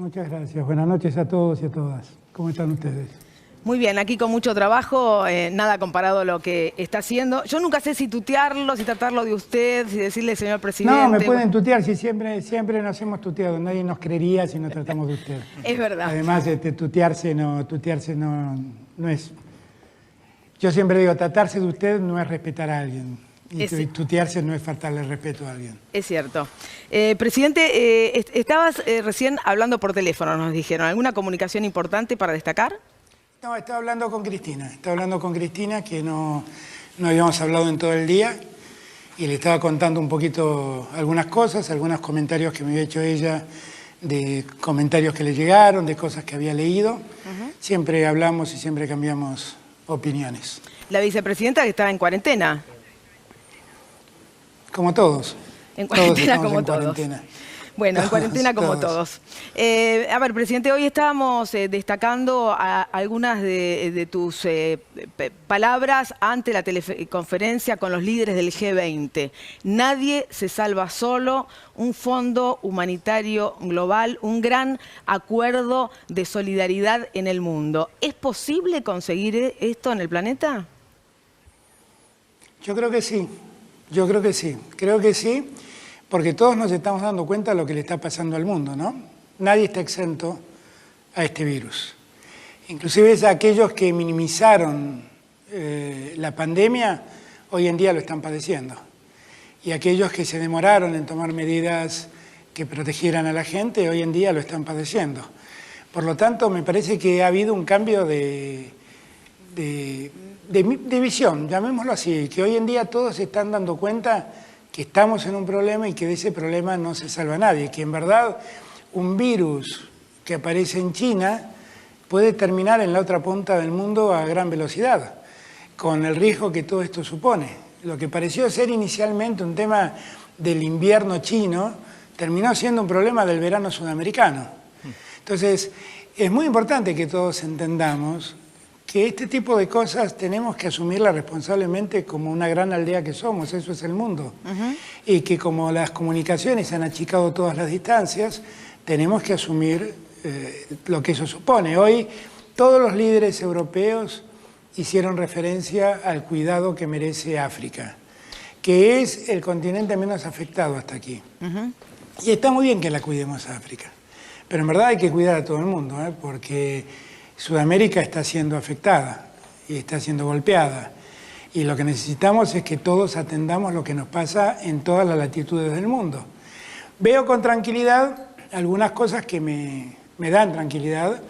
Muchas gracias. Buenas noches a todos y a todas. ¿Cómo están ustedes? Muy bien, aquí con mucho trabajo, nada comparado a lo que está haciendo. Yo nunca sé si tutearlo, si tratarlo de usted, si decirle señor presidente. No, me pueden tutear, si siempre nos hemos tuteado. Nadie nos creería si no tratamos de usted. Es verdad. Además, tutearse no es... Yo siempre digo, tratarse de usted no es respetar a alguien. Y tutearse no es faltarle respeto a alguien. Es cierto. Presidente, estabas recién hablando por teléfono, nos dijeron. ¿Alguna comunicación importante para destacar? No, estaba hablando con Cristina, que no habíamos hablado en todo el día, y le estaba contando un poquito algunas cosas, algunos comentarios que me había hecho ella, de comentarios que le llegaron, de cosas que había leído. Siempre hablamos y siempre cambiamos opiniones. La vicepresidenta que está en cuarentena. Como todos. En cuarentena todos como en todos. Cuarentena. Bueno, en cuarentena como todos. A ver, presidente, hoy estábamos destacando algunas de tus palabras ante la teleconferencia con los líderes del G20. Nadie se salva solo, un fondo humanitario global, un gran acuerdo de solidaridad en el mundo. ¿Es posible conseguir esto en el planeta? Yo creo que sí. Creo que sí, porque todos nos estamos dando cuenta de lo que le está pasando al mundo, ¿no? Nadie está exento a este virus. Inclusive aquellos que minimizaron la pandemia, hoy en día lo están padeciendo. Y aquellos que se demoraron en tomar medidas que protegieran a la gente, hoy en día lo están padeciendo. Por lo tanto, me parece que ha habido un cambio de visión, llamémoslo así, que hoy en día todos se están dando cuenta que estamos en un problema y que de ese problema no se salva nadie, que en verdad un virus que aparece en China puede terminar en la otra punta del mundo a gran velocidad, con el riesgo que todo esto supone. Lo que pareció ser inicialmente un tema del invierno chino, terminó siendo un problema del verano sudamericano. Entonces, es muy importante que todos entendamos que este tipo de cosas tenemos que asumirlas responsablemente como una gran aldea que somos, eso es el mundo. Y que como las comunicaciones han achicado todas las distancias, tenemos que asumir lo que eso supone. Hoy todos los líderes europeos hicieron referencia al cuidado que merece África, que es el continente menos afectado hasta aquí. Y está muy bien que la cuidemos a África, pero en verdad hay que cuidar a todo el mundo, porque Sudamérica está siendo afectada y está siendo golpeada. Y lo que necesitamos es que todos atendamos lo que nos pasa en todas las latitudes del mundo. Veo con tranquilidad algunas cosas que me dan tranquilidad.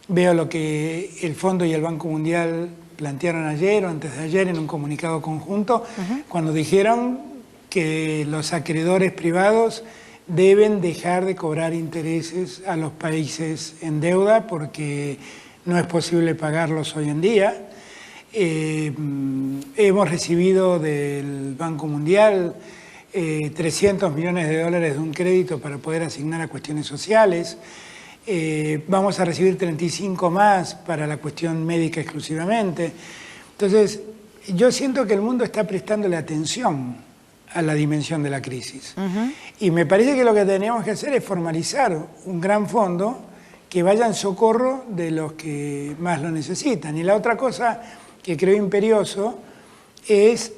Veo lo que el Fondo y el Banco Mundial plantearon ayer o antes de ayer en un comunicado conjunto, cuando dijeron que los acreedores privados deben dejar de cobrar intereses a los países en deuda porque no es posible pagarlos hoy en día. Hemos recibido del Banco Mundial 300 millones de dólares de un crédito para poder asignar a cuestiones sociales. Vamos a recibir 35 más para la cuestión médica exclusivamente. Entonces, yo siento que el mundo está prestándole atención a la dimensión de la crisis. Y me parece que lo que tenemos que hacer es formalizar un gran fondo que vaya en socorro de los que más lo necesitan. Y la otra cosa que creo imperioso es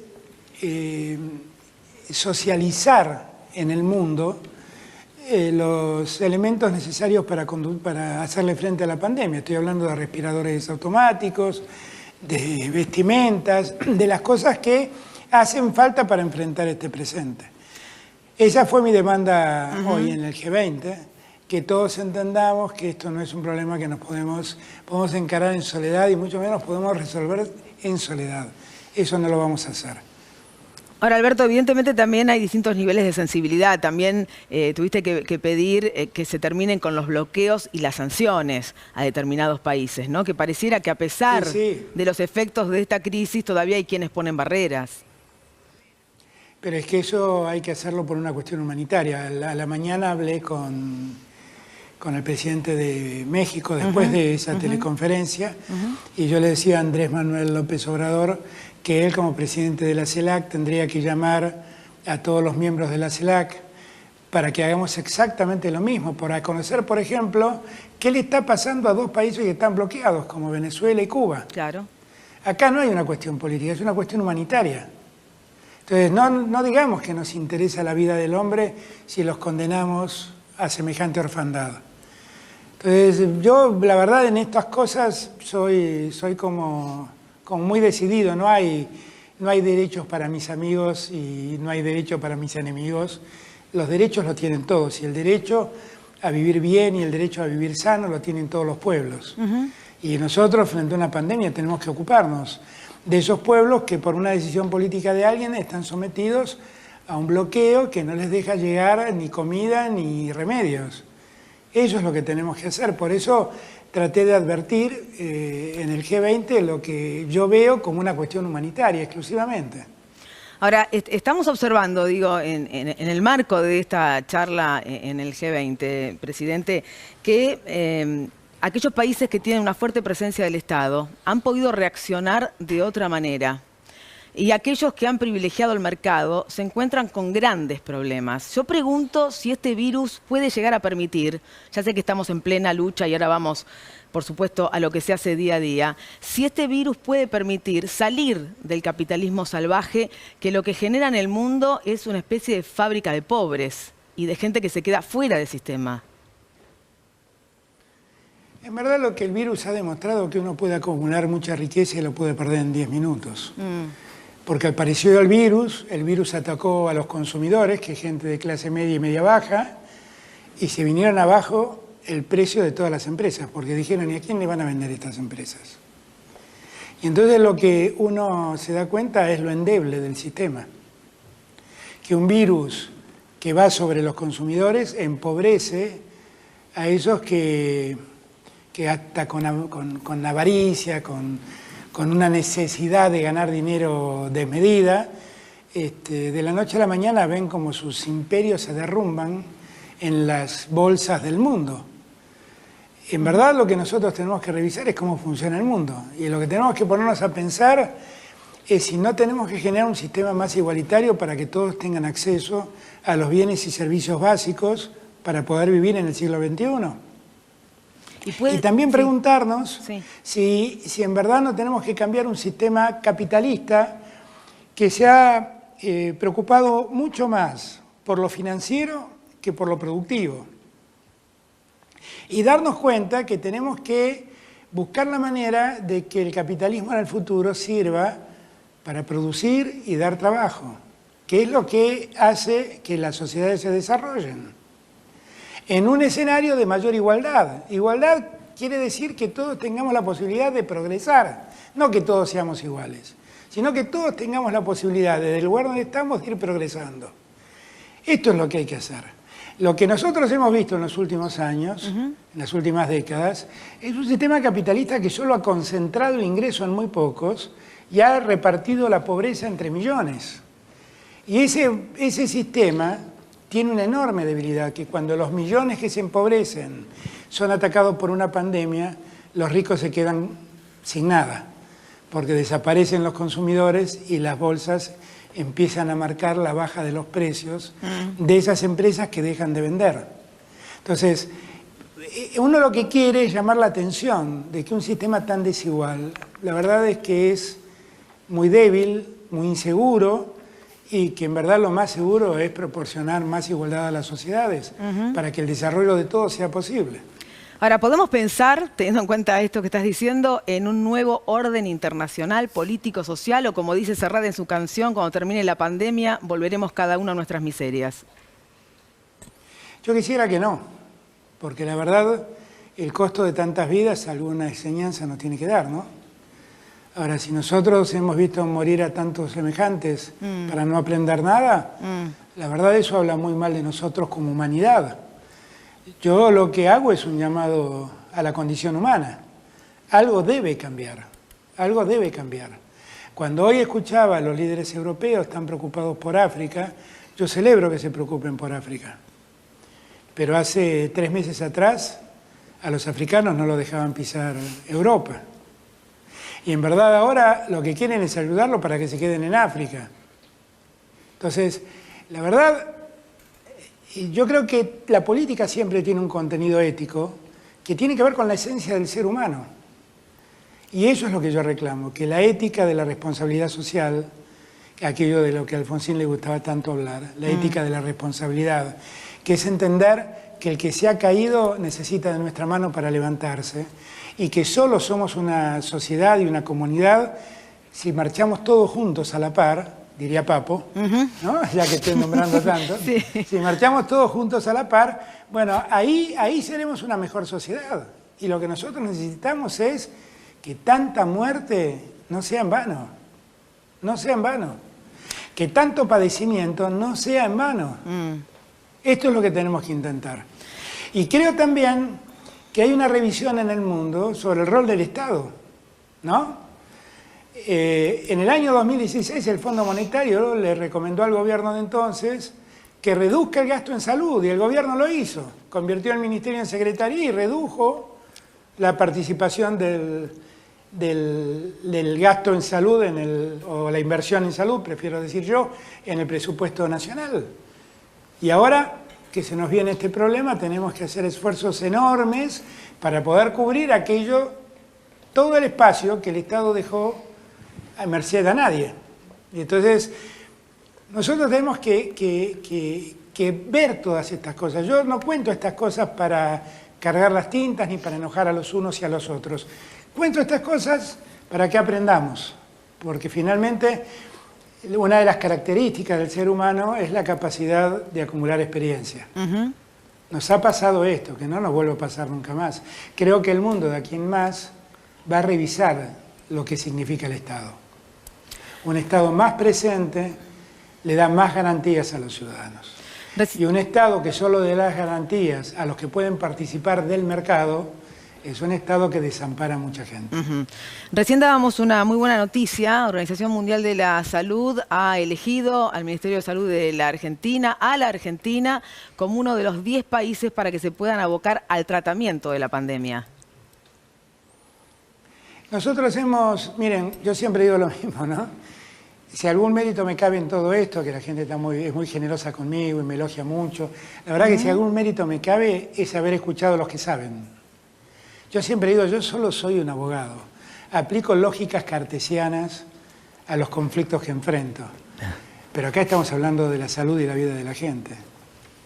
socializar en el mundo los elementos necesarios para hacerle frente a la pandemia. Estoy hablando de respiradores automáticos, de vestimentas, de las cosas que hacen falta para enfrentar este presente. Esa fue mi demanda hoy en el G20, que todos entendamos que esto no es un problema que nos podemos encarar en soledad y mucho menos podemos resolver en soledad. Eso no lo vamos a hacer. Ahora, Alberto, evidentemente también hay distintos niveles de sensibilidad. También tuviste que pedir que se terminen con los bloqueos y las sanciones a determinados países, ¿no? Que pareciera que a pesar de los efectos de esta crisis todavía hay quienes ponen barreras. Pero es que eso hay que hacerlo por una cuestión humanitaria. A la mañana hablé con el presidente de México después de esa teleconferencia y yo le decía a Andrés Manuel López Obrador que él como presidente de la CELAC tendría que llamar a todos los miembros de la CELAC para que hagamos exactamente lo mismo, para conocer, por ejemplo, qué le está pasando a dos países que están bloqueados, como Venezuela y Cuba. Claro. Acá no hay una cuestión política, es una cuestión humanitaria. Entonces, no digamos que nos interesa la vida del hombre si los condenamos a semejante orfandad. Entonces, yo, la verdad, en estas cosas soy como muy decidido. No hay derechos para mis amigos y no hay derecho para mis enemigos. Los derechos los tienen todos, y el derecho a vivir bien y el derecho a vivir sano lo tienen todos los pueblos. Y nosotros, frente a una pandemia, tenemos que ocuparnos de esos pueblos que por una decisión política de alguien están sometidos a un bloqueo que no les deja llegar ni comida ni remedios. Eso es lo que tenemos que hacer. Por eso traté de advertir en el G20 lo que yo veo como una cuestión humanitaria exclusivamente. Ahora, estamos observando, digo, en el marco de esta charla en el G20, presidente, que aquellos países que tienen una fuerte presencia del Estado han podido reaccionar de otra manera. Y aquellos que han privilegiado el mercado se encuentran con grandes problemas. Yo pregunto si este virus puede llegar a permitir, ya sé que estamos en plena lucha y ahora vamos, por supuesto, a lo que se hace día a día, si este virus puede permitir salir del capitalismo salvaje, que lo que genera en el mundo es una especie de fábrica de pobres y de gente que se queda fuera del sistema. En verdad, lo que el virus ha demostrado es que uno puede acumular mucha riqueza y lo puede perder en 10 minutos. Porque apareció el virus atacó a los consumidores, que es gente de clase media y media baja, y se vinieron abajo el precio de todas las empresas, porque dijeron, ¿y a quién le van a vender estas empresas? Y entonces lo que uno se da cuenta es lo endeble del sistema. Que un virus que va sobre los consumidores empobrece a esos que hasta con avaricia, con una necesidad de ganar dinero desmedida, de la noche a la mañana ven como sus imperios se derrumban en las bolsas del mundo. En verdad, lo que nosotros tenemos que revisar es cómo funciona el mundo. Y lo que tenemos que ponernos a pensar es si no tenemos que generar un sistema más igualitario para que todos tengan acceso a los bienes y servicios básicos para poder vivir en el siglo XXI. Y también preguntarnos si en verdad no tenemos que cambiar un sistema capitalista que se ha preocupado mucho más por lo financiero que por lo productivo. Y darnos cuenta que tenemos que buscar la manera de que el capitalismo en el futuro sirva para producir y dar trabajo, que es lo que hace que las sociedades se desarrollen. En un escenario de mayor igualdad. Igualdad quiere decir que todos tengamos la posibilidad de progresar, no que todos seamos iguales, sino que todos tengamos la posibilidad, desde el lugar donde estamos, de ir progresando. Esto es lo que hay que hacer. Lo que nosotros hemos visto en los últimos años, en las últimas décadas, es un sistema capitalista que solo ha concentrado el ingreso en muy pocos y ha repartido la pobreza entre millones. Y ese sistema tiene una enorme debilidad, que cuando los millones que se empobrecen son atacados por una pandemia, los ricos se quedan sin nada, porque desaparecen los consumidores y las bolsas empiezan a marcar la baja de los precios de esas empresas que dejan de vender. Entonces, uno lo que quiere es llamar la atención de que un sistema tan desigual, la verdad es que es muy débil, muy inseguro, y que en verdad lo más seguro es proporcionar más igualdad a las sociedades para que el desarrollo de todos sea posible. Ahora, podemos pensar, teniendo en cuenta esto que estás diciendo, en un nuevo orden internacional, político, social, o como dice Serrat en su canción, cuando termine la pandemia, volveremos cada uno a nuestras miserias. Yo quisiera que no, porque la verdad, el costo de tantas vidas alguna enseñanza nos tiene que dar, ¿no? Ahora, si nosotros hemos visto morir a tantos semejantes para no aprender nada, la verdad eso habla muy mal de nosotros como humanidad. Yo lo que hago es un llamado a la condición humana. Algo debe cambiar, algo debe cambiar. Cuando hoy escuchaba a los líderes europeos tan preocupados por África, yo celebro que se preocupen por África. Pero hace 3 meses atrás a los africanos no lo dejaban pisar Europa. Y en verdad ahora lo que quieren es ayudarlos para que se queden en África. Entonces, la verdad, Y yo creo que la política siempre tiene un contenido ético que tiene que ver con la esencia del ser humano. Y eso es lo que yo reclamo, que la ética de la responsabilidad social, aquello de lo que a Alfonsín le gustaba tanto hablar, la ética de la responsabilidad, que es entender que el que se ha caído necesita de nuestra mano para levantarse y que solo somos una sociedad y una comunidad si marchamos todos juntos a la par, diría Papo, ¿no? Ya que estoy nombrando tanto, sí. Si marchamos todos juntos a la par, bueno, ahí seremos una mejor sociedad. Y lo que nosotros necesitamos es que tanta muerte no sea en vano, no sea en vano. Que tanto padecimiento no sea en vano. Esto es lo que tenemos que intentar. Y creo también que hay una revisión en el mundo sobre el rol del Estado, ¿no? En el año 2016 el Fondo Monetario le recomendó al gobierno de entonces que reduzca el gasto en salud y el gobierno lo hizo. Convirtió el ministerio en secretaría y redujo la participación del gasto en salud, o la inversión en salud, prefiero decir yo, en el presupuesto nacional. Y ahora que se nos viene este problema, tenemos que hacer esfuerzos enormes para poder cubrir todo el espacio que el Estado dejó a merced a nadie. Y entonces, nosotros tenemos que ver todas estas cosas. Yo no cuento estas cosas para cargar las tintas ni para enojar a los unos y a los otros. Cuento estas cosas para que aprendamos, porque finalmente una de las características del ser humano es la capacidad de acumular experiencia. Nos ha pasado esto, que no nos vuelve a pasar nunca más. Creo que el mundo de aquí en más va a revisar lo que significa el Estado. Un Estado más presente le da más garantías a los ciudadanos. Y un Estado que solo le da garantías a los que pueden participar del mercado es un Estado que desampara a mucha gente. Recién dábamos una muy buena noticia. Organización Mundial de la Salud ha elegido al Ministerio de Salud de la Argentina, a la Argentina, como uno de los 10 países para que se puedan abocar al tratamiento de la pandemia. Nosotros miren, yo siempre digo lo mismo, ¿no? Si algún mérito me cabe en todo esto, que la gente es muy generosa conmigo y me elogia mucho, la verdad que si algún mérito me cabe es haber escuchado a los que saben. Yo siempre digo, yo solo soy un abogado. Aplico lógicas cartesianas a los conflictos que enfrento. Pero acá estamos hablando de la salud y la vida de la gente.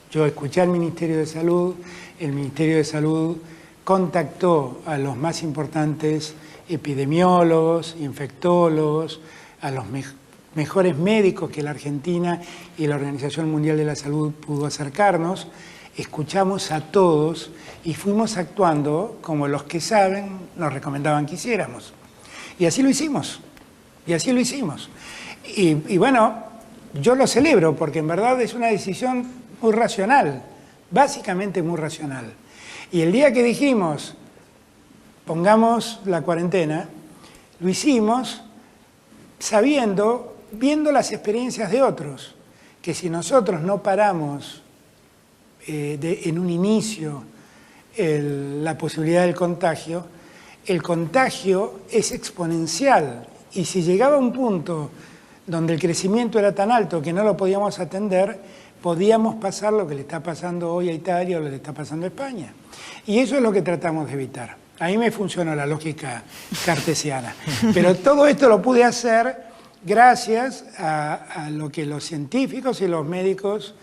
Yo escuché al Ministerio de Salud, el Ministerio de Salud contactó a los más importantes epidemiólogos, infectólogos, a los mejores médicos que la Argentina y la Organización Mundial de la Salud pudo acercarnos. Escuchamos a todos y fuimos actuando como los que saben nos recomendaban que hiciéramos. Y así lo hicimos, Y bueno, yo lo celebro porque en verdad es una decisión muy racional, básicamente muy racional. Y el día que dijimos, pongamos la cuarentena, lo hicimos viendo las experiencias de otros, que si nosotros no paramos en un inicio la posibilidad del contagio, el contagio es exponencial y si llegaba a un punto donde el crecimiento era tan alto que no lo podíamos atender, podíamos pasar lo que le está pasando hoy a Italia o lo que le está pasando a España. Y eso es lo que tratamos de evitar. Ahí me funcionó la lógica cartesiana. Pero todo esto lo pude hacer gracias a lo que los científicos y los médicos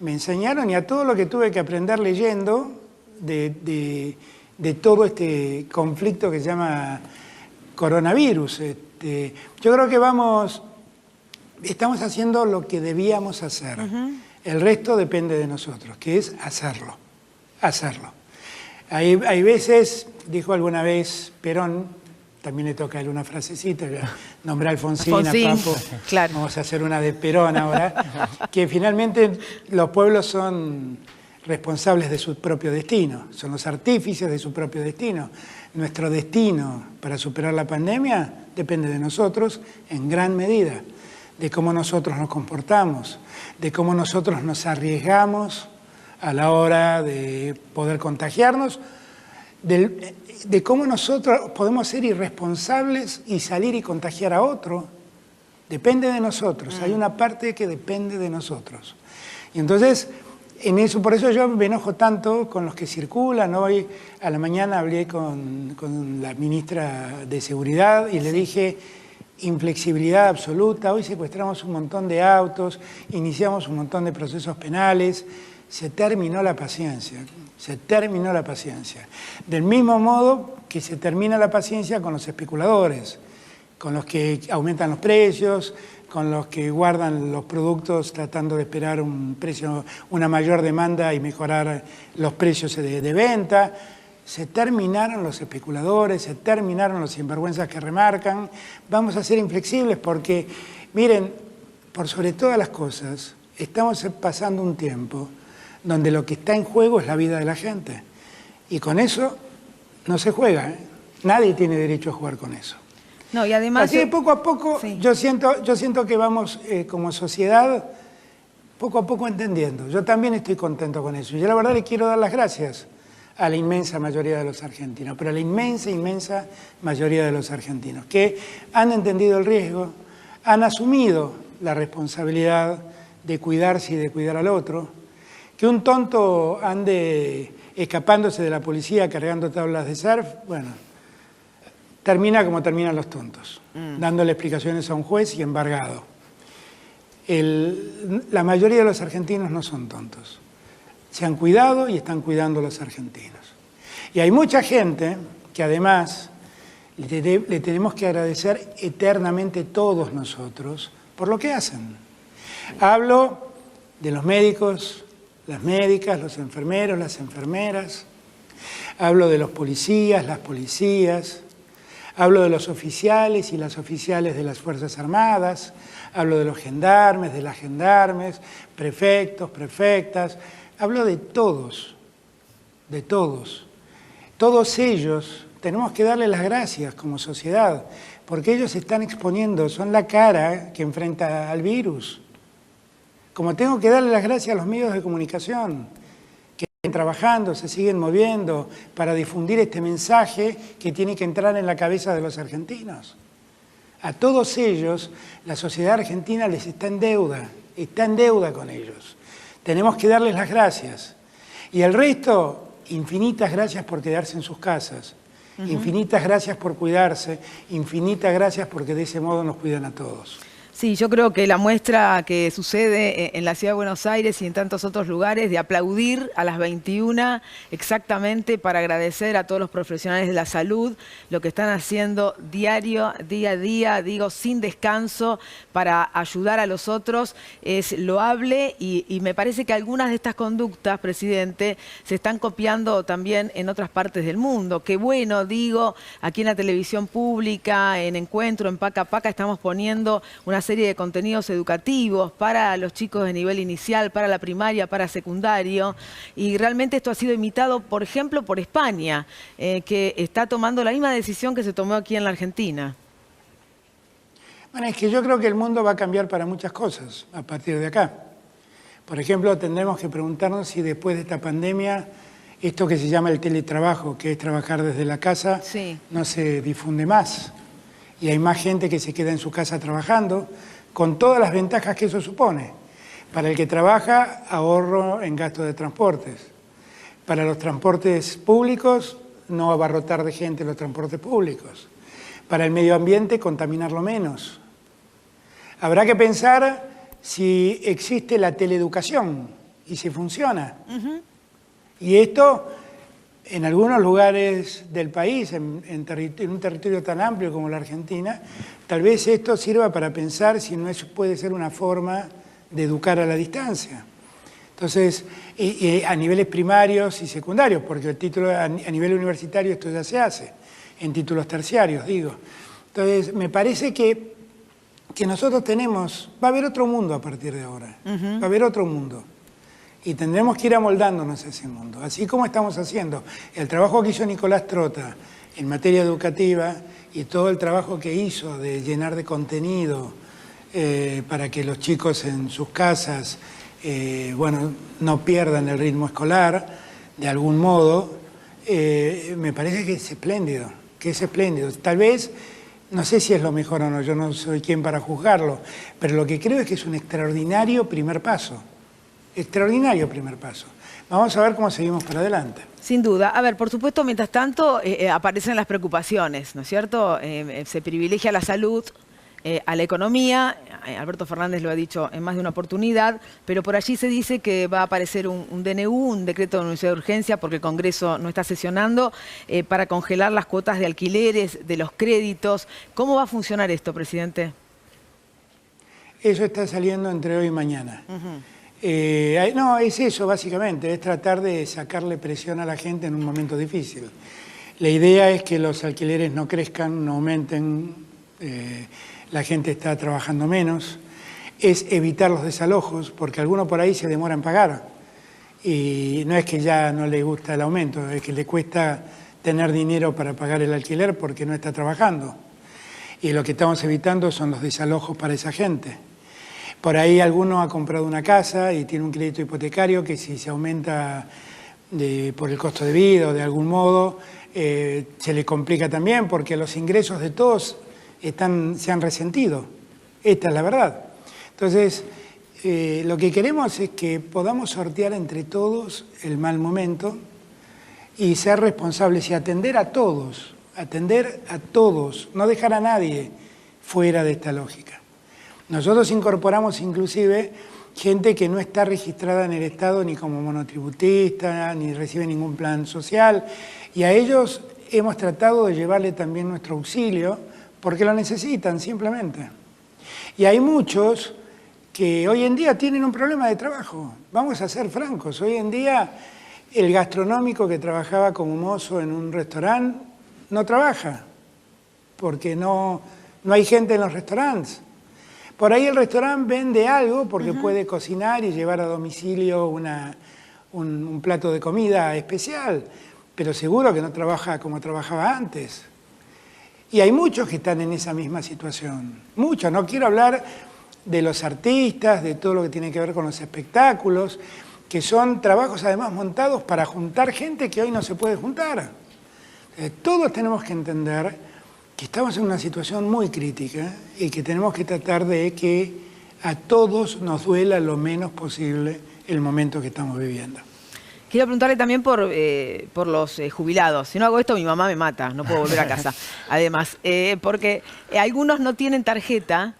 me enseñaron y a todo lo que tuve que aprender leyendo de todo este conflicto que se llama coronavirus. Yo creo que estamos haciendo lo que debíamos hacer. El resto depende de nosotros, que es hacerlo. Hay veces, dijo alguna vez Perón, también le toca a él una frasecita, nombré a Alfonsín, a Papo, claro. Vamos a hacer una de Perón ahora, que finalmente los pueblos son responsables de su propio destino, son los artífices de su propio destino. Nuestro destino para superar la pandemia depende de nosotros en gran medida, de cómo nosotros nos comportamos, de cómo nosotros nos arriesgamos a la hora de poder contagiarnos, de cómo nosotros podemos ser irresponsables y salir y contagiar a otro. Depende de nosotros, hay una parte que depende de nosotros. Y entonces, en eso, por eso yo me enojo tanto con los que circulan. Hoy a la mañana hablé con la ministra de Seguridad y le dije inflexibilidad absoluta. Hoy secuestramos un montón de autos, iniciamos un montón de procesos penales. Se terminó la paciencia, se terminó la paciencia. Del mismo modo que se termina la paciencia con los especuladores, con los que aumentan los precios, con los que guardan los productos tratando de esperar un precio, una mayor demanda y mejorar los precios de venta. Se terminaron los especuladores, se terminaron los sinvergüenzas que remarcan. Vamos a ser inflexibles porque, miren, por sobre todas las cosas, estamos pasando un tiempo donde lo que está en juego es la vida de la gente. Y con eso no se juega, ¿eh? Nadie tiene derecho a jugar con eso. No, y además... Así que poco a poco, sí. yo siento que vamos como sociedad poco a poco entendiendo. Yo también estoy contento con eso. Yo la verdad le quiero dar las gracias a la inmensa mayoría de los argentinos, pero a la inmensa mayoría de los argentinos, que han entendido el riesgo, han asumido la responsabilidad de cuidarse y de cuidar al otro, que un tonto ande escapándose de la policía cargando tablas de surf, bueno, termina como terminan los tontos, dándole explicaciones a un juez y embargado. La mayoría de los argentinos no son tontos. Se han cuidado y están cuidando a los argentinos. Y hay mucha gente que además le tenemos que agradecer eternamente todos nosotros por lo que hacen. Hablo de los médicos, las médicas, los enfermeros, las enfermeras. Hablo de los policías, las policías. Hablo de los oficiales y las oficiales de las Fuerzas Armadas. Hablo de los gendarmes, de las gendarmes, prefectos, prefectas. Hablo de todos, de todos. Todos ellos tenemos que darles las gracias como sociedad, porque ellos se están exponiendo, son la cara que enfrenta al virus. Como tengo que darle las gracias a los medios de comunicación, que siguen trabajando, se siguen moviendo para difundir este mensaje que tiene que entrar en la cabeza de los argentinos. A todos ellos, la sociedad argentina les está en deuda con ellos. Tenemos que darles las gracias. Y el resto, infinitas gracias por quedarse en sus casas, infinitas gracias por cuidarse, infinitas gracias porque de ese modo nos cuidan a todos. Sí, yo creo que la muestra que sucede en la Ciudad de Buenos Aires y en tantos otros lugares de aplaudir a las 21 exactamente para agradecer a todos los profesionales de la salud lo que están haciendo diario, día a día, digo, sin descanso para ayudar a los otros es loable y me parece que algunas de estas conductas, presidente, se están copiando también en otras partes del mundo. Qué bueno, digo, aquí en la televisión pública, en Encuentro, en Paca Paca, estamos poniendo una serie de contenidos educativos para los chicos de nivel inicial, para la primaria, para secundario, y realmente esto ha sido imitado, por ejemplo, por España, que está tomando la misma decisión que se tomó aquí en la Argentina. Bueno, es que yo creo que el mundo va a cambiar para muchas cosas a partir de acá. Por ejemplo, tendremos que preguntarnos si después de esta pandemia, esto que se llama el teletrabajo, que es trabajar desde la casa, sí, no se difunde más. Y hay más gente que se queda en su casa trabajando, con todas las ventajas que eso supone. Para el que trabaja, ahorro en gastos de transportes. Para los transportes públicos, no abarrotar de gente los transportes públicos. Para el medio ambiente, contaminarlo menos. Habrá que pensar si existe la teleeducación y si funciona. Y esto, en algunos lugares del país, en un territorio tan amplio como la Argentina, tal vez esto sirva para pensar si no puede ser una forma de educar a la distancia. Entonces, a niveles primarios y secundarios, porque el título a nivel universitario esto ya se hace, en títulos terciarios, digo. Entonces, me parece que nosotros va a haber otro mundo a partir de ahora, va a haber otro mundo. Y tendremos que ir amoldándonos a ese mundo, así como estamos haciendo el trabajo que hizo Nicolás Trota en materia educativa y todo el trabajo que hizo de llenar de contenido para que los chicos en sus casas no pierdan el ritmo escolar de algún modo, me parece que es espléndido, Tal vez, no sé si es lo mejor o no, yo no soy quien para juzgarlo, pero lo que creo es que es un extraordinario primer paso. Extraordinario primer paso. Vamos a ver cómo seguimos para adelante. Sin duda. A ver, por supuesto, mientras tanto aparecen las preocupaciones, ¿no es cierto? Se privilegia la salud, a la economía. Alberto Fernández lo ha dicho en más de una oportunidad, pero por allí se dice que va a aparecer un DNU, un decreto de necesidad de urgencia, porque el Congreso no está sesionando, para congelar las cuotas de alquileres, de los créditos. ¿Cómo va a funcionar esto, presidente? Eso está saliendo entre hoy y mañana. No, es eso básicamente, es tratar de sacarle presión a la gente en un momento difícil. La idea es que los alquileres no crezcan, no aumenten, la gente está trabajando menos, es evitar los desalojos, porque alguno por ahí se demora en pagar. Y no es que ya no le gusta el aumento, es que le cuesta tener dinero para pagar el alquiler porque no está trabajando. Y lo que estamos evitando son los desalojos para esa gente. Por ahí alguno ha comprado una casa y tiene un crédito hipotecario que si se aumenta por el costo de vida o de algún modo, se le complica también porque los ingresos de todos se han resentido. Esta es la verdad. Entonces, lo que queremos es que podamos sortear entre todos el mal momento y ser responsables y atender a todos, no dejar a nadie fuera de esta lógica. Nosotros incorporamos inclusive gente que no está registrada en el Estado ni como monotributista, ni recibe ningún plan social, y a ellos hemos tratado de llevarle también nuestro auxilio, porque lo necesitan simplemente. Y hay muchos que hoy en día tienen un problema de trabajo. Vamos a ser francos, hoy en día el gastronómico que trabajaba como mozo en un restaurante no trabaja, porque no hay gente en los restaurantes. Por ahí el restaurante vende algo porque puede cocinar y llevar a domicilio un plato de comida especial, pero seguro que no trabaja como trabajaba antes. Y hay muchos que están en esa misma situación. Muchos, no quiero hablar de los artistas, de todo lo que tiene que ver con los espectáculos, que son trabajos además montados para juntar gente que hoy no se puede juntar. Todos tenemos que entender que estamos en una situación muy crítica y que tenemos que tratar de que a todos nos duela lo menos posible el momento que estamos viviendo. Quiero preguntarle también por los jubilados. Si no hago esto, mi mamá me mata, no puedo volver a casa. Además, porque algunos no tienen tarjeta,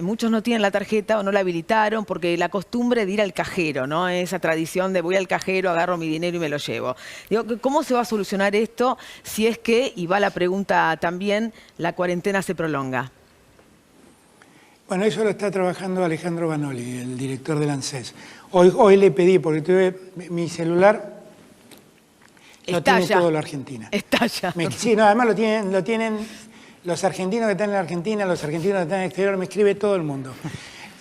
muchos no tienen la tarjeta o no la habilitaron porque la costumbre de ir al cajero, ¿no? Esa tradición de voy al cajero, agarro mi dinero y me lo llevo. Digo, ¿cómo se va a solucionar esto si es que, y va la pregunta también, la cuarentena se prolonga? Bueno, eso lo está trabajando Alejandro Banoli, el director del ANSES. Hoy le pedí, porque tuve mi celular, lo tiene todo la Argentina. Estalla. Sí, no, además lo tienen los argentinos que están en la Argentina, los argentinos que están en el exterior, me escribe todo el mundo.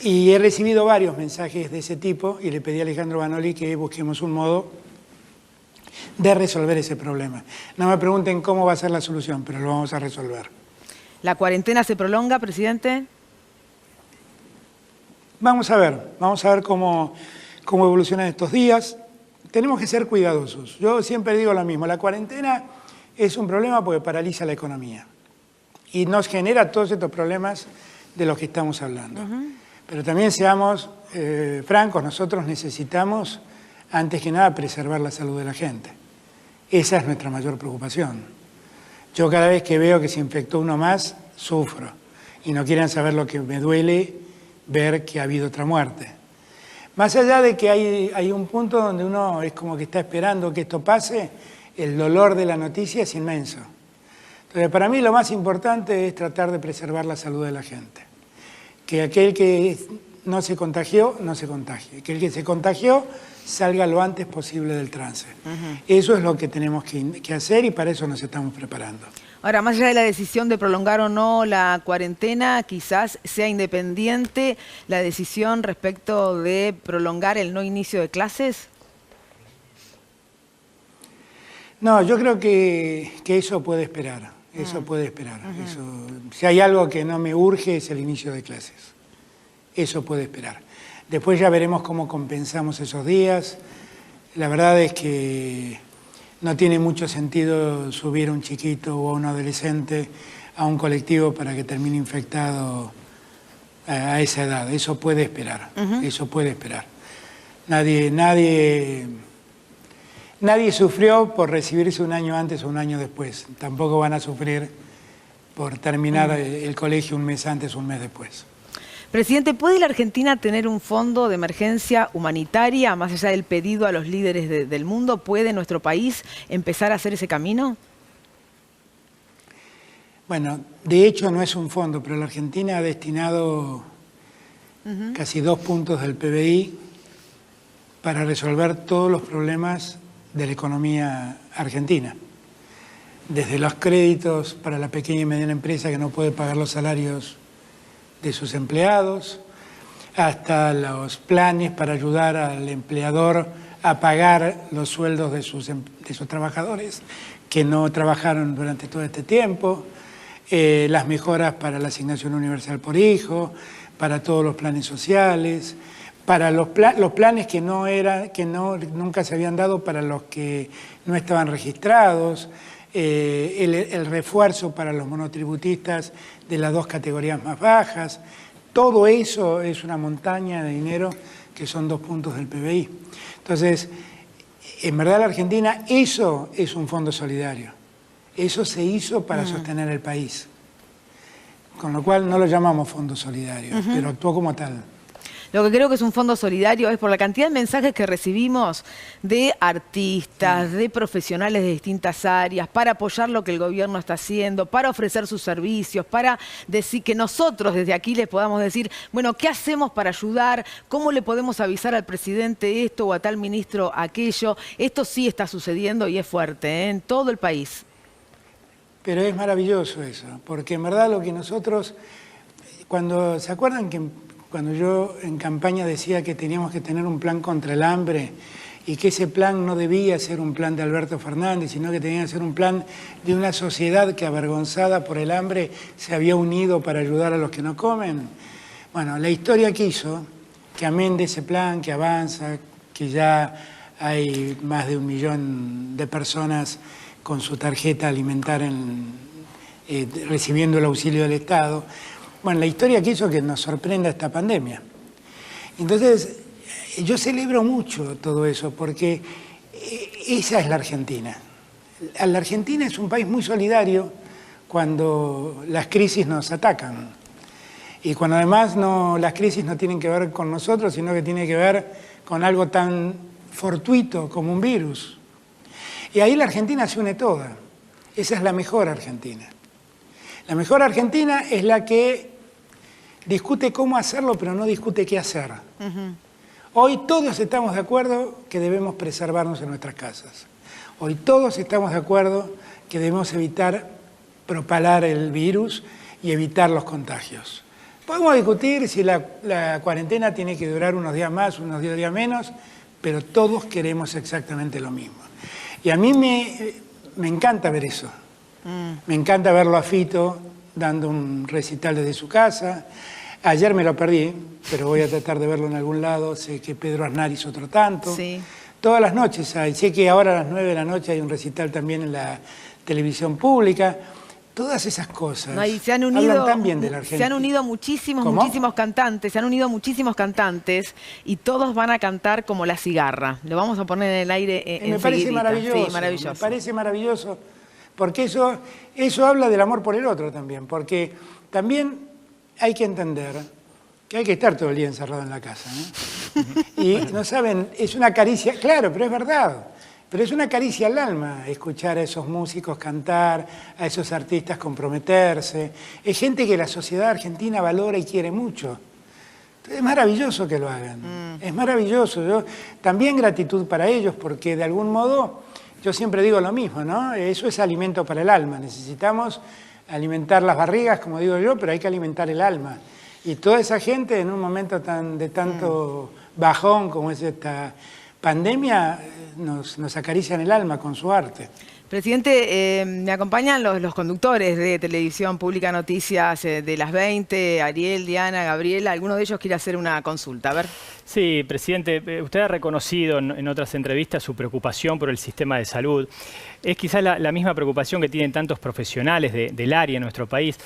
Y he recibido varios mensajes de ese tipo y le pedí a Alejandro Banoli que busquemos un modo de resolver ese problema. No me pregunten cómo va a ser la solución, pero lo vamos a resolver. ¿La cuarentena se prolonga, presidente? Vamos a ver cómo evolucionan estos días. Tenemos que ser cuidadosos. Yo siempre digo lo mismo, la cuarentena es un problema porque paraliza la economía y nos genera todos estos problemas de los que estamos hablando. Pero también seamos francos, nosotros necesitamos, antes que nada, preservar la salud de la gente. Esa es nuestra mayor preocupación. Yo cada vez que veo que se infectó uno más, sufro. Y no quieren saber lo que me duele ver que ha habido otra muerte. Más allá de que hay un punto donde uno es como que está esperando que esto pase, el dolor de la noticia es inmenso. Entonces, para mí lo más importante es tratar de preservar la salud de la gente. Que aquel que no se contagió, no se contagie. Que el que se contagió salga lo antes posible del trance. Eso es lo que tenemos que hacer y para eso nos estamos preparando. Ahora, más allá de la decisión de prolongar o no la cuarentena, quizás sea independiente la decisión respecto de prolongar el no inicio de clases. No, yo creo que eso puede esperar. Eso puede esperar. Si hay algo que no me urge es el inicio de clases. Eso puede esperar. Después ya veremos cómo compensamos esos días. La verdad es que no tiene mucho sentido subir a un chiquito o a un adolescente a un colectivo para que termine infectado a esa edad. Eso puede esperar. Eso puede esperar. Nadie sufrió por recibirse un año antes o un año después. Tampoco van a sufrir por terminar el colegio un mes antes o un mes después. Presidente, ¿puede la Argentina tener un fondo de emergencia humanitaria, más allá del pedido a los líderes del mundo? ¿Puede nuestro país empezar a hacer ese camino? Bueno, de hecho no es un fondo, pero la Argentina ha destinado casi 2 puntos del PBI para resolver todos los problemas de la economía argentina. Desde los créditos para la pequeña y mediana empresa que no puede pagar los salarios de sus empleados, hasta los planes para ayudar al empleador a pagar los sueldos de sus trabajadores que no trabajaron durante todo este tiempo, las mejoras para la asignación universal por hijo, para todos los planes sociales, para los planes que nunca se habían dado para los que no estaban registrados, el refuerzo para los monotributistas de las 2 categorías más bajas. Todo eso es una montaña de dinero que son 2 puntos del PBI. Entonces, en verdad la Argentina, eso es un fondo solidario. Eso se hizo para sostener el país. Con lo cual no lo llamamos fondo solidario, pero actuó como tal. Lo que creo que es un fondo solidario es por la cantidad de mensajes que recibimos de artistas, de profesionales de distintas áreas, para apoyar lo que el gobierno está haciendo, para ofrecer sus servicios, para decir que nosotros desde aquí les podamos decir, bueno, ¿qué hacemos para ayudar? ¿Cómo le podemos avisar al presidente esto o a tal ministro aquello? Esto sí está sucediendo y es fuerte, en todo el país. Pero es maravilloso eso, porque en verdad lo que nosotros, ¿se acuerdan que cuando yo en campaña decía que teníamos que tener un plan contra el hambre y que ese plan no debía ser un plan de Alberto Fernández, sino que tenía que ser un plan de una sociedad que, avergonzada por el hambre, se había unido para ayudar a los que no comen? Bueno, la historia quiso que, amén de ese plan que avanza, que ya hay más de 1 millón de personas con su tarjeta alimentar recibiendo el auxilio del Estado. Bueno, la historia quiso que nos sorprenda esta pandemia. Entonces, yo celebro mucho todo eso, porque esa es la Argentina. La Argentina es un país muy solidario cuando las crisis nos atacan. Y cuando además las crisis no tienen que ver con nosotros, sino que tienen que ver con algo tan fortuito como un virus. Y ahí la Argentina se une toda. Esa es la mejor Argentina. La mejor Argentina es la que discute cómo hacerlo, pero no discute qué hacer. Hoy todos estamos de acuerdo que debemos preservarnos en nuestras casas. Hoy todos estamos de acuerdo que debemos evitar propalar el virus y evitar los contagios. Podemos discutir si la cuarentena tiene que durar unos días más, unos días menos, pero todos queremos exactamente lo mismo. Y a mí me encanta ver eso. Me encanta verlo a Fito dando un recital desde su casa. Ayer me lo perdí, pero voy a tratar de verlo en algún lado. Sé que Pedro Aznar hizo otro tanto. Sí. Todas las noches hay. Sé que ahora a las 9 de la noche hay un recital también en la televisión pública. Todas esas cosas hablan tan bien de la Argentina. Se han unido muchísimos cantantes, y todos van a cantar como La Cigarra. Lo vamos a poner en el aire Me parece maravilloso, sí, maravilloso. Me parece maravilloso, porque eso habla del amor por el otro también, porque también hay que entender que hay que estar todo el día encerrado en la casa, ¿no? Y no saben, es una caricia, claro, pero es verdad. Pero es una caricia al alma escuchar a esos músicos cantar, a esos artistas comprometerse. Es gente que la sociedad argentina valora y quiere mucho. Entonces, es maravilloso que lo hagan. Es maravilloso. También gratitud para ellos, porque de algún modo, yo siempre digo lo mismo, ¿no? Eso es alimento para el alma. Necesitamos alimentar las barrigas, como digo yo, pero hay que alimentar el alma. Y toda esa gente, en un momento de tanto bajón como es esta pandemia, nos acarician el alma con su arte. Presidente, me acompañan los conductores de Televisión Pública Noticias de las 20, Ariel, Diana, Gabriela. Alguno de ellos quiere hacer una consulta. A ver. Sí, presidente, usted ha reconocido en otras entrevistas su preocupación por el sistema de salud. Es quizás la misma preocupación que tienen tantos profesionales del área en nuestro país.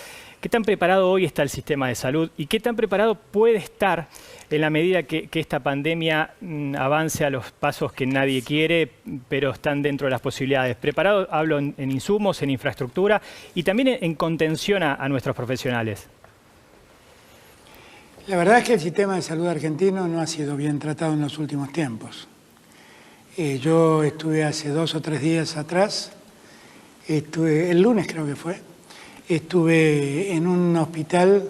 ¿Qué tan preparado hoy está el sistema de salud y qué tan preparado puede estar en la medida que esta pandemia avance a los pasos que nadie quiere, pero están dentro de las posibilidades? Preparado, hablo en insumos, en infraestructura y también en contención a nuestros profesionales. La verdad es que el sistema de salud argentino no ha sido bien tratado en los últimos tiempos. Yo estuve hace 2 o 3 días atrás, el lunes creo que fue, estuve en un hospital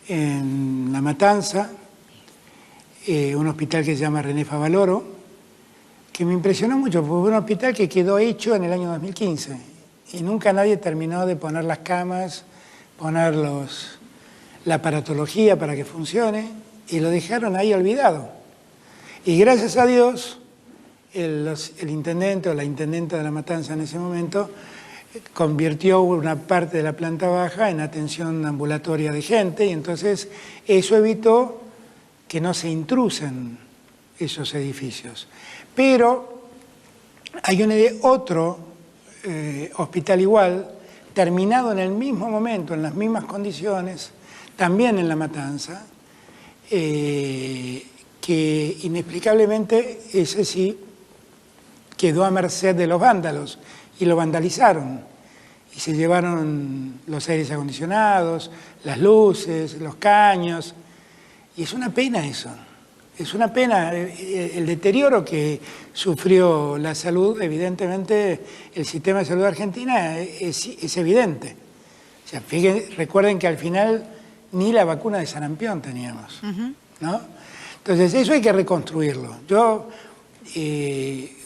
en La Matanza, un hospital que se llama René Favaloro, que me impresionó mucho, porque fue un hospital que quedó hecho en el año 2015 y nunca nadie terminó de poner las camas, poner la aparatología para que funcione, y lo dejaron ahí olvidado. Y gracias a Dios, el intendente o la intendenta de La Matanza en ese momento convirtió una parte de la planta baja en atención ambulatoria de gente, y entonces eso evitó que no se intrusen esos edificios. Pero hay otro hospital igual, terminado en el mismo momento, en las mismas condiciones, también en La Matanza, que inexplicablemente ese sí quedó a merced de los vándalos y lo vandalizaron. Y se llevaron los aires acondicionados, las luces, los caños. Y es una pena eso. Es una pena el deterioro que sufrió la salud. Evidentemente, el sistema de salud argentina es evidente. O sea, recuerden que al final ni la vacuna de sarampión teníamos, ¿no? Entonces, eso hay que reconstruirlo. Yo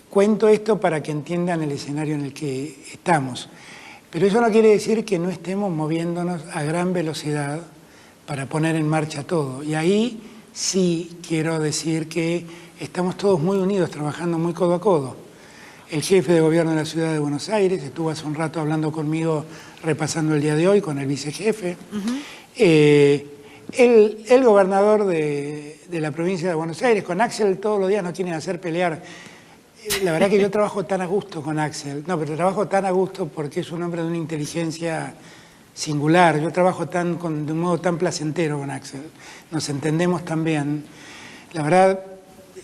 cuento esto para que entiendan el escenario en el que estamos. Pero eso no quiere decir que no estemos moviéndonos a gran velocidad para poner en marcha todo. Y ahí sí quiero decir que estamos todos muy unidos, trabajando muy codo a codo. El jefe de gobierno de la Ciudad de Buenos Aires estuvo hace un rato hablando conmigo, repasando el día de hoy, con el vicejefe. El gobernador de la provincia de Buenos Aires, con Axel todos los días nos quieren hacer pelear. La verdad que yo trabajo tan a gusto con Axel. No, pero trabajo tan a gusto porque es un hombre de una inteligencia singular. Yo trabajo de un modo tan placentero con Axel. Nos entendemos tan bien. La verdad,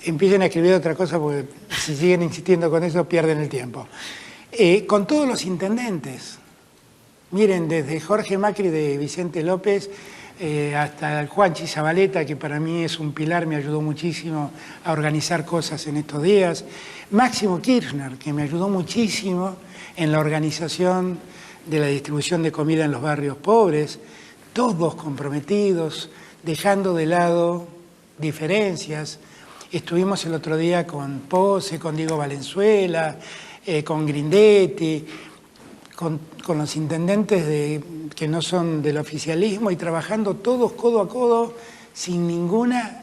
empiecen a escribir otra cosa porque si siguen insistiendo con eso pierden el tiempo. Con todos los intendentes. Miren, desde Jorge Macri de Vicente López hasta el Juanchi Zabaleta, que para mí es un pilar, me ayudó muchísimo a organizar cosas en estos días. Máximo Kirchner, que me ayudó muchísimo en la organización de la distribución de comida en los barrios pobres. Todos comprometidos, dejando de lado diferencias. Estuvimos el otro día con Pose, con Diego Valenzuela, con Grindetti, con los intendentes que no son del oficialismo y trabajando todos codo a codo sin ninguna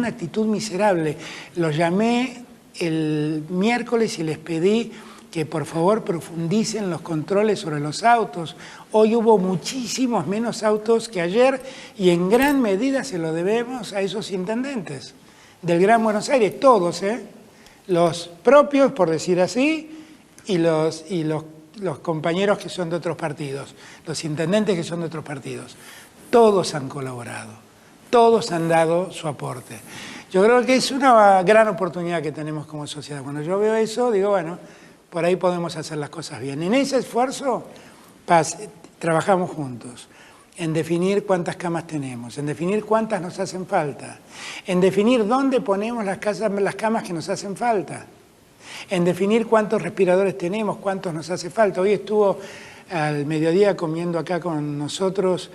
actitud miserable. Los llamé el miércoles y les pedí que por favor profundicen los controles sobre los autos. Hoy hubo muchísimos menos autos que ayer y en gran medida se lo debemos a esos intendentes del Gran Buenos Aires, todos, los propios, por decir así, y los compañeros que son de otros partidos, los intendentes que son de otros partidos. Todos han colaborado, todos han dado su aporte. Yo creo que es una gran oportunidad que tenemos como sociedad. Cuando yo veo eso, digo, bueno, por ahí podemos hacer las cosas bien. En ese esfuerzo trabajamos juntos, en definir cuántas camas tenemos, en definir cuántas nos hacen falta, en definir dónde ponemos las camas que nos hacen falta, en definir cuántos respiradores tenemos, cuántos nos hace falta. Hoy estuvo al mediodía comiendo acá con nosotros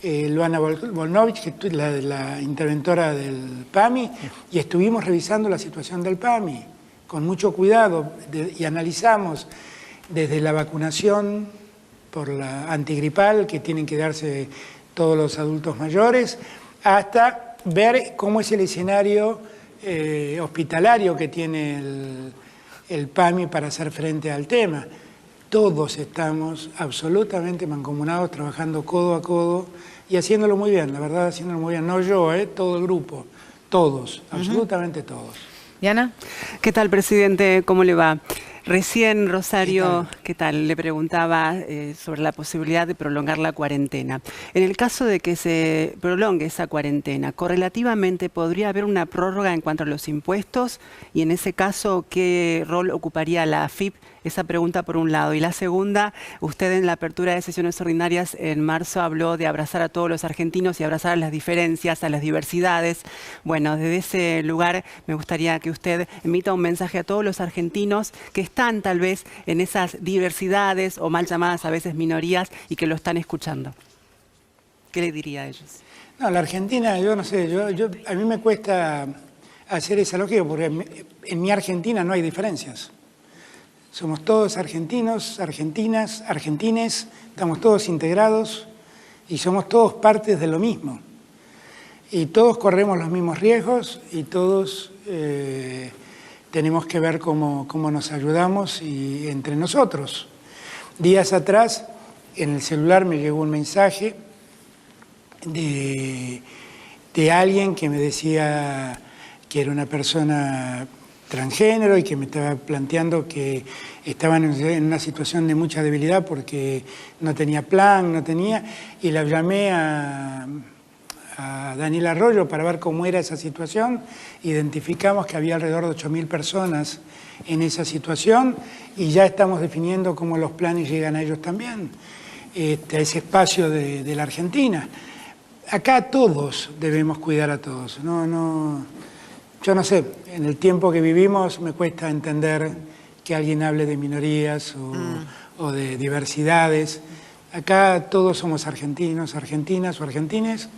Luana Volnovich, que es la interventora del PAMI, y estuvimos revisando la situación del PAMI con mucho cuidado y analizamos desde la vacunación por la antigripal que tienen que darse todos los adultos mayores, hasta ver cómo es el escenario hospitalario que tiene el PAMI para hacer frente al tema. Todos estamos absolutamente mancomunados, trabajando codo a codo y haciéndolo muy bien, la verdad, haciéndolo muy bien. No yo, todo el grupo, todos, absolutamente todos. Diana. ¿Qué tal, presidente? ¿Cómo le va? Recién, Rosario, ¿qué tal? Le preguntaba sobre la posibilidad de prolongar la cuarentena. En el caso de que se prolongue esa cuarentena, correlativamente podría haber una prórroga en cuanto a los impuestos y en ese caso, ¿qué rol ocuparía la AFIP? Esa pregunta por un lado. Y la segunda, usted en la apertura de sesiones ordinarias en marzo habló de abrazar a todos los argentinos y abrazar a las diferencias, a las diversidades. Bueno, desde ese lugar me gustaría que usted emita un mensaje a todos los argentinos que están tal vez en esas diversidades o mal llamadas a veces minorías y que lo están escuchando. ¿Qué le diría a ellos? No, la Argentina, yo no sé, a mí me cuesta hacer esa lógica porque en mi Argentina no hay diferencias. Somos todos argentinos, argentinas, argentines, estamos todos integrados y somos todos partes de lo mismo. Y todos corremos los mismos riesgos y todos tenemos que ver cómo nos ayudamos y entre nosotros. Días atrás, en el celular me llegó un mensaje de alguien que me decía que era una persona transgénero y que me estaba planteando que estaban en una situación de mucha debilidad porque no tenía plan, y la llamé a Daniel Arroyo para ver cómo era esa situación. Identificamos que había alrededor de 8.000 personas en esa situación y ya estamos definiendo cómo los planes llegan a ellos también, a ese espacio de la Argentina. Acá todos debemos cuidar a todos, yo no sé, en el tiempo que vivimos me cuesta entender que alguien hable de minorías o de diversidades. Acá todos somos argentinos, argentinas o argentines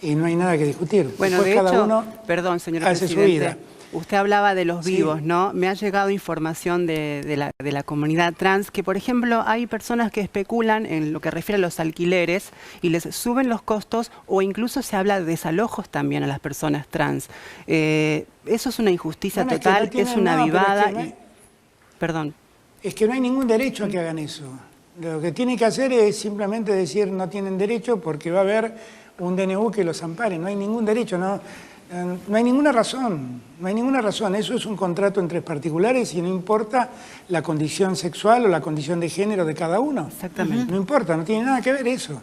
y no hay nada que discutir. Bueno, después de cada hecho, uno perdón, señor hace presidente, su vida. Usted hablaba de los vivos, Sí. ¿no? Me ha llegado información de la comunidad trans que, por ejemplo, hay personas que especulan en lo que refiere a los alquileres y les suben los costos o incluso se habla de desalojos también a las personas trans. Eso es una injusticia total, es una vivada. Perdón. Es que no hay ningún derecho a que hagan eso. Lo que tienen que hacer es simplemente decir no tienen derecho porque va a haber un DNU que los ampare. No hay ningún derecho, no hay ninguna razón, no hay ninguna razón. Eso es un contrato entre particulares y no importa la condición sexual o la condición de género de cada uno. Exactamente. No importa, no tiene nada que ver eso.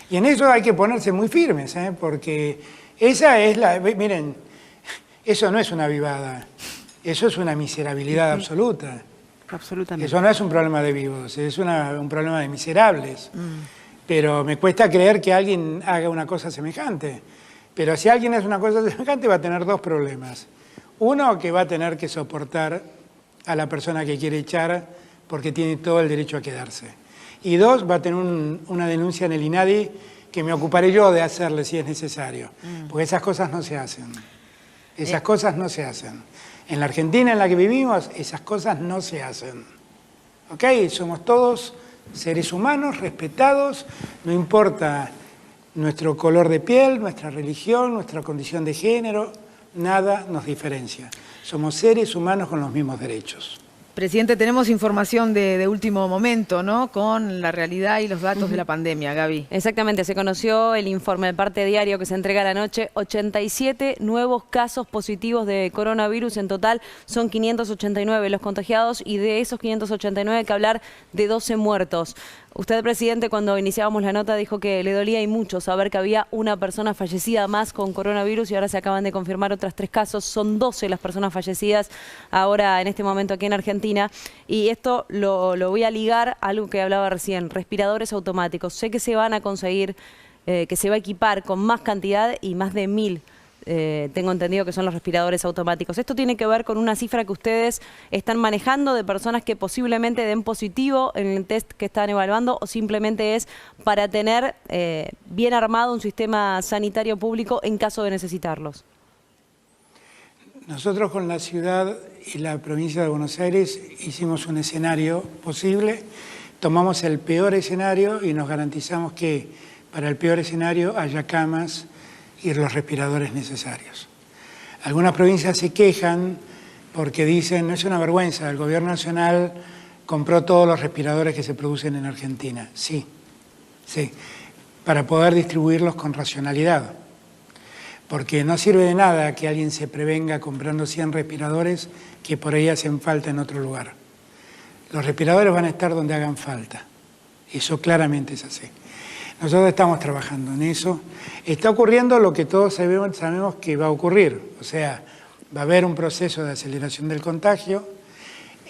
Y en eso hay que ponerse muy firmes, porque esa es miren, eso no es una vivada, eso es una miserabilidad absoluta. Absolutamente. Eso no es un problema de vivos, es un problema de miserables. Pero me cuesta creer que alguien haga una cosa semejante. Pero si alguien hace una cosa semejante va a tener dos problemas. Uno, que va a tener que soportar a la persona que quiere echar porque tiene todo el derecho a quedarse. Y dos, va a tener una denuncia en el INADI que me ocuparé yo de hacerle si es necesario. Porque esas cosas no se hacen. Esas cosas no se hacen. En la Argentina en la que vivimos, esas cosas no se hacen. ¿Ok? Somos todos seres humanos, respetados, no importa nuestro color de piel, nuestra religión, nuestra condición de género, nada nos diferencia. Somos seres humanos con los mismos derechos. Presidente, tenemos información de último momento, ¿no? Con la realidad y los datos de la pandemia, Gaby. Exactamente, se conoció el informe del Parte Diario que se entrega a la noche. 87 nuevos casos positivos de coronavirus. En total son 589 los contagiados y de esos 589 hay que hablar de 12 muertos. Usted, presidente, cuando iniciábamos la nota dijo que le dolía y mucho saber que había una persona fallecida más con coronavirus y ahora se acaban de confirmar otras 3 casos. Son 12 las personas fallecidas ahora en este momento aquí en Argentina. Y esto lo voy a ligar a algo que hablaba recién, respiradores automáticos. Sé que se van a conseguir, que se va a equipar con más cantidad y más de 1000. Tengo entendido que son los respiradores automáticos. Esto tiene que ver con una cifra que ustedes están manejando de personas que posiblemente den positivo en el test que están evaluando o simplemente es para tener bien armado un sistema sanitario público en caso de necesitarlos. Nosotros con la ciudad y la provincia de Buenos Aires hicimos un escenario posible, tomamos el peor escenario y nos garantizamos que para el peor escenario haya camas y los respiradores necesarios. Algunas provincias se quejan porque dicen, no es una vergüenza, el gobierno nacional compró todos los respiradores que se producen en Argentina. Sí, para poder distribuirlos con racionalidad. Porque no sirve de nada que alguien se prevenga comprando 100 respiradores que por ahí hacen falta en otro lugar. Los respiradores van a estar donde hagan falta. Eso claramente es así. Nosotros estamos trabajando en eso. Está ocurriendo lo que todos sabemos que va a ocurrir. O sea, va a haber un proceso de aceleración del contagio.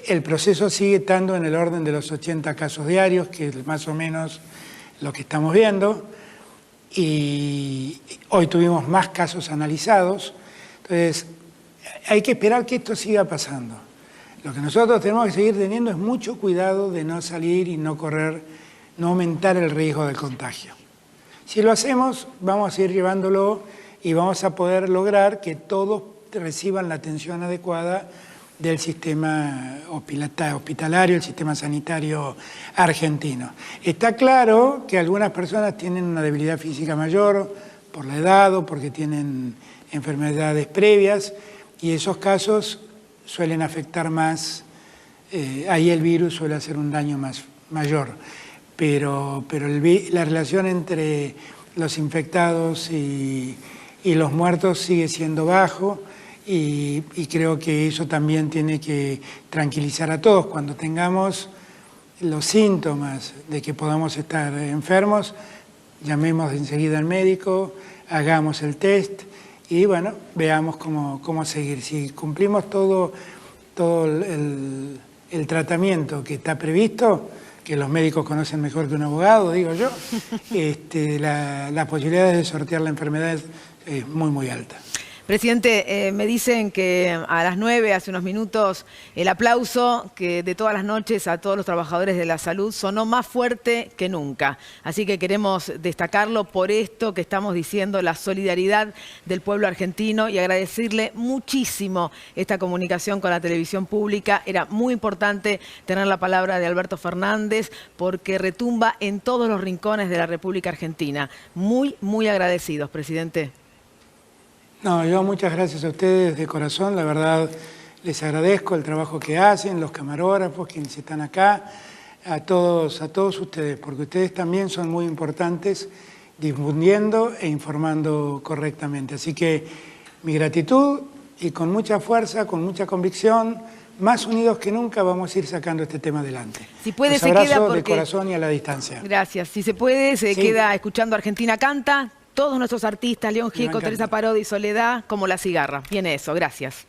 El proceso sigue estando en el orden de los 80 casos diarios, que es más o menos lo que estamos viendo. Y hoy tuvimos más casos analizados. Entonces, hay que esperar que esto siga pasando. Lo que nosotros tenemos que seguir teniendo es mucho cuidado de no salir y no aumentar el riesgo de contagio. Si lo hacemos, vamos a seguir llevándolo y vamos a poder lograr que todos reciban la atención adecuada del sistema hospitalario, el sistema sanitario argentino. Está claro que algunas personas tienen una debilidad física mayor por la edad o porque tienen enfermedades previas y esos casos suelen afectar más, ahí el virus suele hacer un daño mayor. Pero la relación entre los infectados y los muertos sigue siendo bajo y creo que eso también tiene que tranquilizar a todos. Cuando tengamos los síntomas de que podamos estar enfermos, llamemos enseguida al médico, hagamos el test y bueno, veamos cómo seguir. Si cumplimos todo el tratamiento que está previsto, que los médicos conocen mejor que un abogado, digo yo, la posibilidad de sortear la enfermedad es muy, muy alta. Presidente, me dicen que a las 9, hace unos minutos, el aplauso que de todas las noches a todos los trabajadores de la salud sonó más fuerte que nunca. Así que queremos destacarlo por esto que estamos diciendo, la solidaridad del pueblo argentino y agradecerle muchísimo esta comunicación con la televisión pública. Era muy importante tener la palabra de Alberto Fernández porque retumba en todos los rincones de la República Argentina. Muy, muy agradecidos, presidente. No, yo muchas gracias a ustedes de corazón, la verdad les agradezco el trabajo que hacen, los camarógrafos, quienes están acá, a todos ustedes, porque ustedes también son muy importantes difundiendo e informando correctamente. Así que mi gratitud y con mucha fuerza, con mucha convicción, más unidos que nunca vamos a ir sacando este tema adelante. Si puede, los se abrazo queda porque... de corazón y a la distancia. Gracias. Si se puede, se queda escuchando Argentina Canta. Todos nuestros artistas, León Gieco, Teresa Parodi, Soledad, como La Cigarra. Viene eso, gracias.